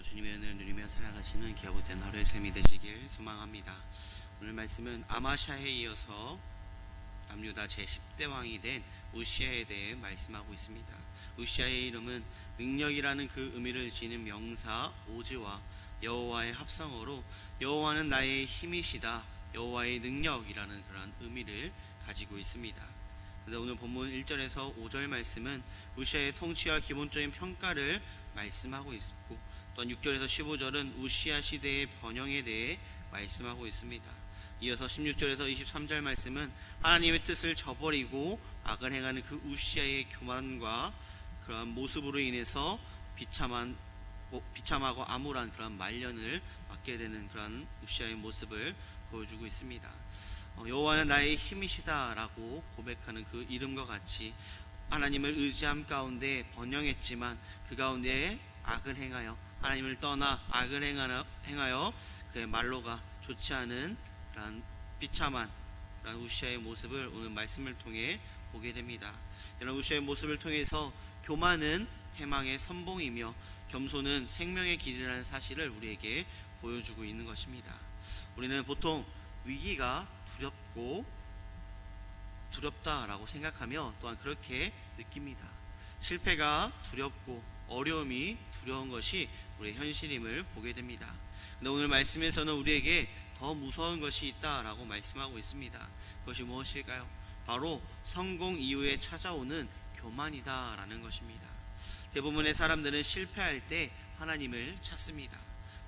주님의 은혜를 누리며 살아가시는 기업된 하루의 삶이 되시길 소망합니다. 오늘 말씀은 아마샤에 이어서 남유다 제10대 왕이 된 우시아에 대해 말씀하고 있습니다. 우시아의 이름은 능력이라는 그 의미를 지닌 명사 오즈와 여호와의 합성어로 여호와는 나의 힘이시다, 여호와의 능력이라는 그런 의미를 가지고 있습니다. 오늘 본문 1절에서 5절 말씀은 우시아의 통치와 기본적인 평가를 말씀하고 있고, 또한 6절에서 15절은 우시아 시대의 번영에 대해 말씀하고 있습니다. 이어서 16절에서 23절 말씀은 하나님의 뜻을 저버리고 악을 행하는 그 우시아의 교만과 그러한 모습으로 인해서 비참하고 암울한 그런 말년을 맞게 되는 그런 우시아의 모습을 보여주고 있습니다. 여호와는 나의 힘이시다라고 고백하는 그 이름과 같이 하나님을 의지함 가운데 번영했지만 그 가운데 악을 행하여 하나님을 떠나 악을 행하여 그의 말로가 좋지 않은 그런 비참한 그런 우시아의 모습을 오늘 말씀을 통해 보게 됩니다. 이런 우시아의 모습을 통해서 교만은 패망의 선봉이며 겸손은 생명의 길이라는 사실을 우리에게 보여주고 있는 것입니다. 우리는 보통 위기가 두렵다라고 생각하며 또한 그렇게 느낍니다. 실패가 두렵고 어려움이 두려운 것이 우리의 현실임을 보게 됩니다. 근데 오늘 말씀에서는 우리에게 더 무서운 것이 있다라고 말씀하고 있습니다. 그것이 무엇일까요? 바로 성공 이후에 찾아오는 교만이다라는 것입니다. 대부분의 사람들은 실패할 때 하나님을 찾습니다.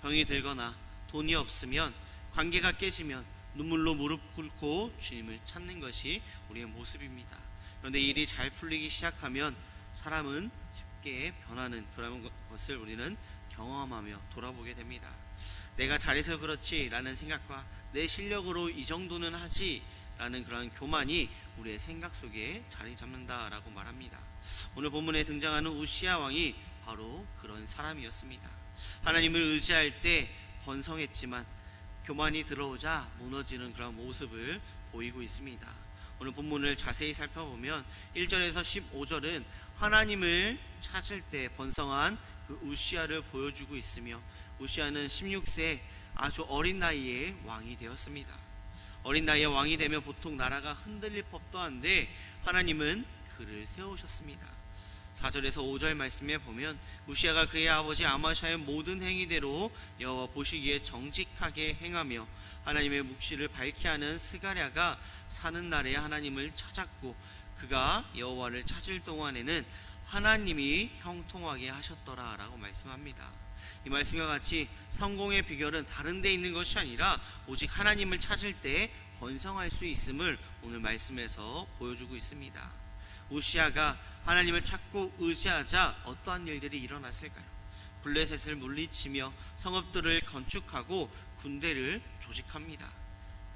병이 들거나 돈이 없으면, 관계가 깨지면 눈물로 무릎 꿇고 주님을 찾는 것이 우리의 모습입니다. 그런데 일이 잘 풀리기 시작하면 사람은 쉽게 변하는 그런 것을 우리는 경험하며 돌아보게 됩니다. 내가 잘해서 그렇지 라는 생각과 내 실력으로 이 정도는 하지 라는 그런 교만이 우리의 생각 속에 자리 잡는다라고 말합니다. 오늘 본문에 등장하는 우시아 왕이 바로 그런 사람이었습니다. 하나님을 의지할 때 번성했지만 교만이 들어오자 무너지는 그런 모습을 보이고 있습니다. 오늘 본문을 자세히 살펴보면 1절에서 15절은 하나님을 찾을 때 번성한 그 우시아를 보여주고 있으며, 우시아는 16세 아주 어린 나이에 왕이 되었습니다. 어린 나이에 왕이 되면 보통 나라가 흔들릴 법도 한데 하나님은 그를 세우셨습니다. 4절에서 5절 말씀에 보면 우시아가 그의 아버지 아마샤의 모든 행위대로 여호와 보시기에 정직하게 행하며 하나님의 묵시를 밝히 하는 스가랴가 사는 날에 하나님을 찾았고, 그가 여호와를 찾을 동안에는 하나님이 형통하게 하셨더라 라고 말씀합니다. 이 말씀과 같이 성공의 비결은 다른 데 있는 것이 아니라 오직 하나님을 찾을 때 번성할 수 있음을 오늘 말씀에서 보여주고 있습니다. 우시아가 하나님을 찾고 의지하자 어떠한 일들이 일어났을까요? 블레셋을 물리치며 성읍들을 건축하고 군대를 조직합니다.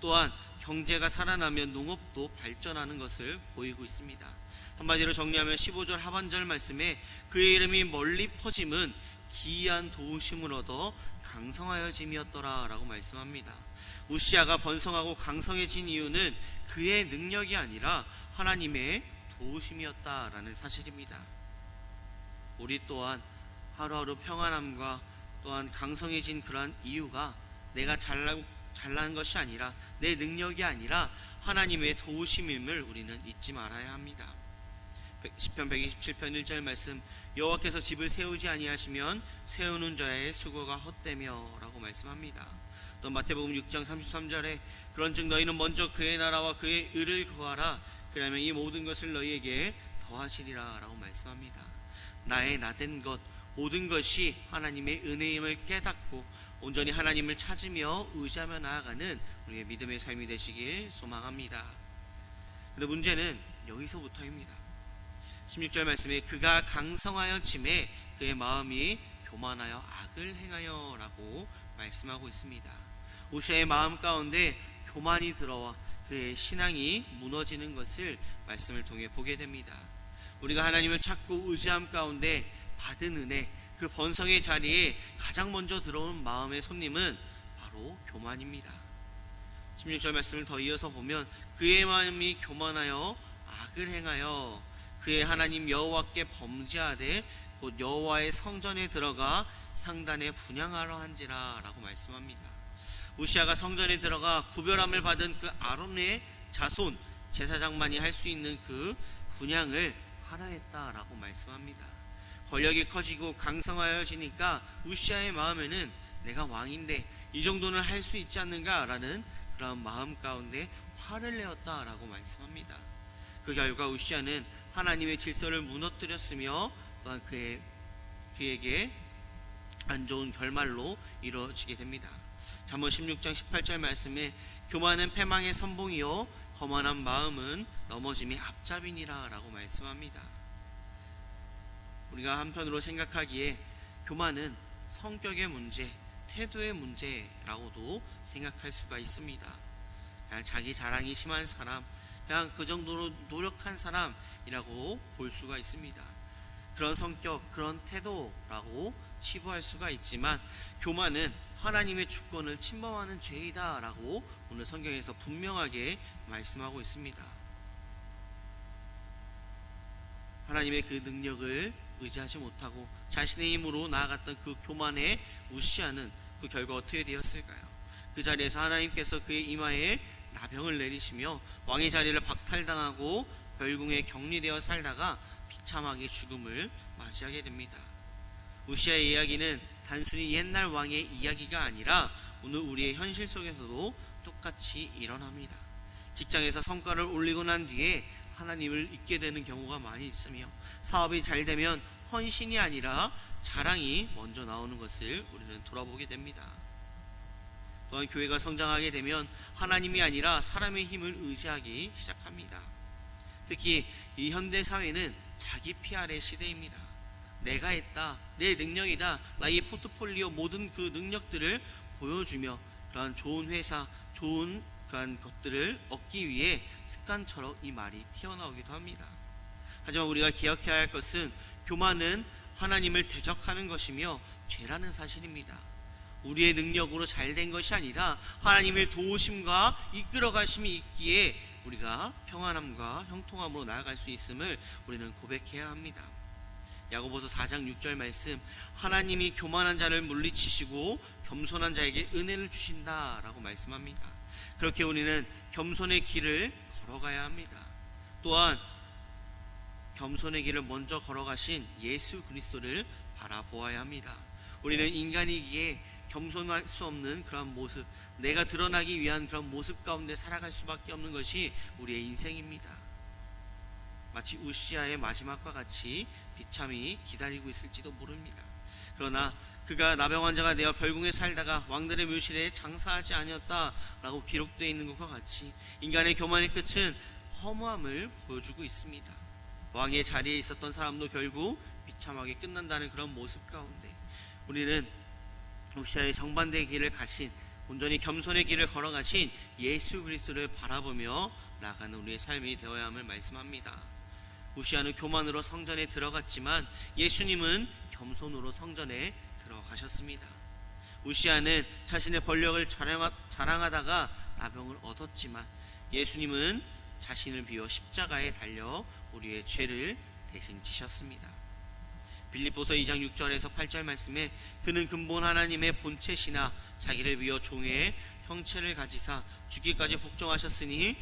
또한 경제가 살아나면 농업도 발전하는 것을 보이고 있습니다. 한마디로 정리하면 15절 하반절 말씀에 그의 이름이 멀리 퍼짐은 기이한 도우심을 얻어 강성하여짐이었더라 라고 말씀합니다. 우시아가 번성하고 강성해진 이유는 그의 능력이 아니라 하나님의 도우심이었다라는 사실입니다. 우리 또한 하루하루 평안함과 또한 강성해진 그러한 이유가 내가 잘난 것이 아니라 내 능력이 아니라 하나님의 도우심임을 우리는 잊지 말아야 합니다. 시편 127편 1절 말씀, 여호와께서 집을 세우지 아니하시면 세우는 자의 수고가 헛되며 라고 말씀합니다. 또 마태복음 6장 33절에 그런즉 너희는 먼저 그의 나라와 그의 의를 구하라, 그러면 이 모든 것을 너희에게 더하시리라 라고 말씀합니다. 나의 나된 것 모든 것이 하나님의 은혜임을 깨닫고 온전히 하나님을 찾으며 의지하며 나아가는 우리의 믿음의 삶이 되시길 소망합니다. 그런데 문제는 여기서부터입니다. 16절 말씀에 그가 강성하여 짐에 그의 마음이 교만하여 악을 행하여 라고 말씀하고 있습니다. 우시아의 마음 가운데 교만이 들어와 그의 신앙이 무너지는 것을 말씀을 통해 보게 됩니다. 우리가 하나님을 찾고 의지함 가운데 받은 은혜, 그 번성의 자리에 가장 먼저 들어온 마음의 손님은 바로 교만입니다. 16절 말씀을 더 이어서 보면 그의 마음이 교만하여 악을 행하여 그의 하나님 여호와께 범죄하되 곧 여호와의 성전에 들어가 향단에 분향하러 한지라 라고 말씀합니다. 우시아가 성전에 들어가 구별함을 받은 그 아론의 자손 제사장만이 할 수 있는 그 분향을 하라 했다라고 말씀합니다. 권력이 커지고 강성하여지니까 우시아의 마음에는 내가 왕인데 이 정도는 할 수 있지 않는가라는 그런 마음 가운데 화를 내었다라고 말씀합니다. 그 결과 우시아는 하나님의 질서를 무너뜨렸으며 또한 그에게 안 좋은 결말로 이루어지게 됩니다. 잠언 16장 18절 말씀에 교만은 패망의 선봉이요 거만한 마음은 넘어짐의 앞잡이니라 라고 말씀합니다. 우리가 한편으로 생각하기에 교만은 성격의 문제, 태도의 문제라고도 생각할 수가 있습니다. 그냥 자기 자랑이 심한 사람, 그냥 그 정도로 노력한 사람이라고 볼 수가 있습니다. 그런 성격, 그런 태도라고 치부할 수가 있지만 교만은 하나님의 주권을 침범하는 죄이다 라고 오늘 성경에서 분명하게 말씀하고 있습니다. 하나님의 그 능력을 의지하지 못하고 자신의 힘으로 나아갔던 그 교만의 우시아는 그 결과 어떻게 되었을까요? 그 자리에서 하나님께서 그의 이마에 나병을 내리시며 왕의 자리를 박탈당하고 별궁에 격리되어 살다가 비참하게 죽음을 맞이하게 됩니다. 우시아의 이야기는 단순히 옛날 왕의 이야기가 아니라 오늘 우리의 현실 속에서도 똑같이 일어납니다. 직장에서 성과를 올리고 난 뒤에 하나님을 잊게 되는 경우가 많이 있으며 사업이 잘 되면 헌신이 아니라 자랑이 먼저 나오는 것을 우리는 돌아보게 됩니다. 또한 교회가 성장하게 되면 하나님이 아니라 사람의 힘을 의지하기 시작합니다. 특히 이 현대 사회는 자기 PR의 시대입니다. 내가 했다, 내 능력이다, 나의 포트폴리오 모든 그 능력들을 보여주며 그런 좋은 회사, 좋은 그런 것들을 얻기 위해 습관처럼 이 말이 튀어나오기도 합니다. 하지만 우리가 기억해야 할 것은 교만은 하나님을 대적하는 것이며 죄라는 사실입니다. 우리의 능력으로 잘된 것이 아니라 하나님의 도우심과 이끌어가심이 있기에 우리가 평안함과 형통함으로 나아갈 수 있음을 우리는 고백해야 합니다. 야고보서 4장 6절 말씀, 하나님이 교만한 자를 물리치시고 겸손한 자에게 은혜를 주신다라고 말씀합니다. 그렇게 우리는 겸손의 길을 걸어가야 합니다. 또한 겸손의 길을 먼저 걸어가신 예수 그리스도를 바라보아야 합니다. 우리는 인간이기에 겸손할 수 없는 그런 모습, 내가 드러나기 위한 그런 모습 가운데 살아갈 수밖에 없는 것이 우리의 인생입니다. 마치 우시아의 마지막과 같이 비참이 기다리고 있을지도 모릅니다. 그러나 그가 나병 환자가 되어 별궁에 살다가 왕들의 묘실에 장사하지 아니었다라고 기록되어 있는 것과 같이 인간의 교만의 끝은 허무함을 보여주고 있습니다. 왕의 자리에 있었던 사람도 결국 비참하게 끝난다는 그런 모습 가운데 우리는 우시아의 정반대의 길을 가신, 온전히 겸손의 길을 걸어가신 예수 그리스도를 바라보며 나아가는 우리의 삶이 되어야 함을 말씀합니다. 우시아는 교만으로 성전에 들어갔지만 예수님은 겸손으로 성전에 들어가셨습니다. 우시아는 자신의 권력을 자랑하다가 나병을 얻었지만 예수님은 자신을 비워 십자가에 달려 우리의 죄를 대신 지셨습니다. 빌립보서 2장 6절에서 8절 말씀에 그는 근본 하나님의 본체시나 자기를 비워 종의 형체를 가지사 죽기까지 복종하셨으니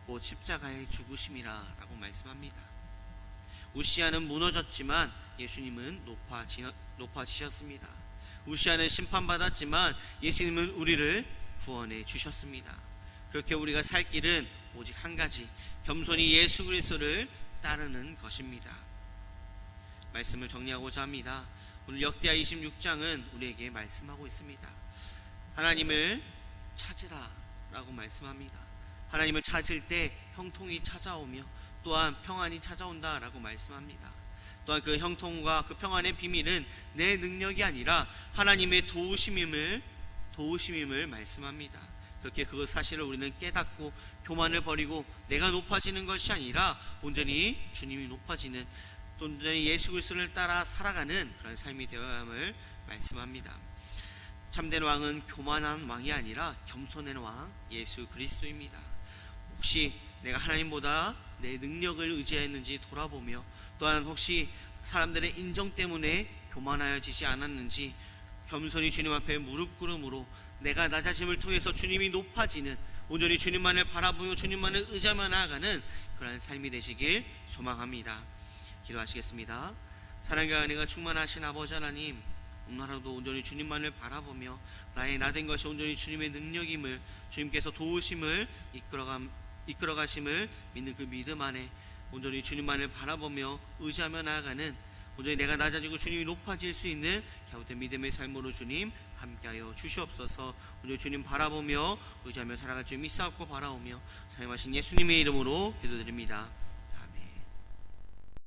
곧 십자가에 죽으심이라 라고 말씀합니다. 우시아는 무너졌지만 예수님은 높아지셨습니다. 우시아는 심판받았지만 예수님은 우리를 구원해 주셨습니다. 그렇게 우리가 살 길은 오직 한 가지, 겸손히 예수 그리스도를 따르는 것입니다. 말씀을 정리하고자 합니다. 오늘 역대하 26장은 우리에게 말씀하고 있습니다. 하나님을 찾으라 라고 말씀합니다. 하나님을 찾을 때 형통이 찾아오며 또한 평안이 찾아온다 라고 말씀합니다. 또한 그 형통과 그 평안의 비밀은 내 능력이 아니라 하나님의 도우심임을 말씀합니다. 그렇게 그 사실을 우리는 깨닫고 교만을 버리고 내가 높아지는 것이 아니라 온전히 주님이 높아지는, 온전히 예수 그리스도를 따라 살아가는 그런 삶이 되어야 함을 말씀합니다. 참된 왕은 교만한 왕이 아니라 겸손한 왕 예수 그리스도입니다. 혹시 내가 하나님보다 내 능력을 의지했는지 돌아보며, 또한 혹시 사람들의 인정 때문에 교만하여지지 않았는지 겸손히 주님 앞에 무릎 꿇음으로 내가 나 자신을 통해서 주님이 높아지는, 온전히 주님만을 바라보며 주님만을 의지하며 나아가는 그러한 삶이 되시길 소망합니다. 기도하시겠습니다. 사랑과 은혜가 충만하신 아버지 하나님, 오늘 하루도 온전히 주님만을 바라보며 나의 나 된 것이 온전히 주님의 능력임을, 주님께서 도우심을 이끌어가심을 믿는 그 믿음 안에 온전히 주님만을 바라보며 의지하며 나아가는, 온전히 내가 낮아지고 주님이 높아질 수 있는 갸웃된 믿음의 삶으로 주님 함께하여 주시옵소서. 온전히 주님 바라보며 의지하며 살아갈 줄 믿사옵고 바라오며 사용하신 예수님의 이름으로 기도드립니다.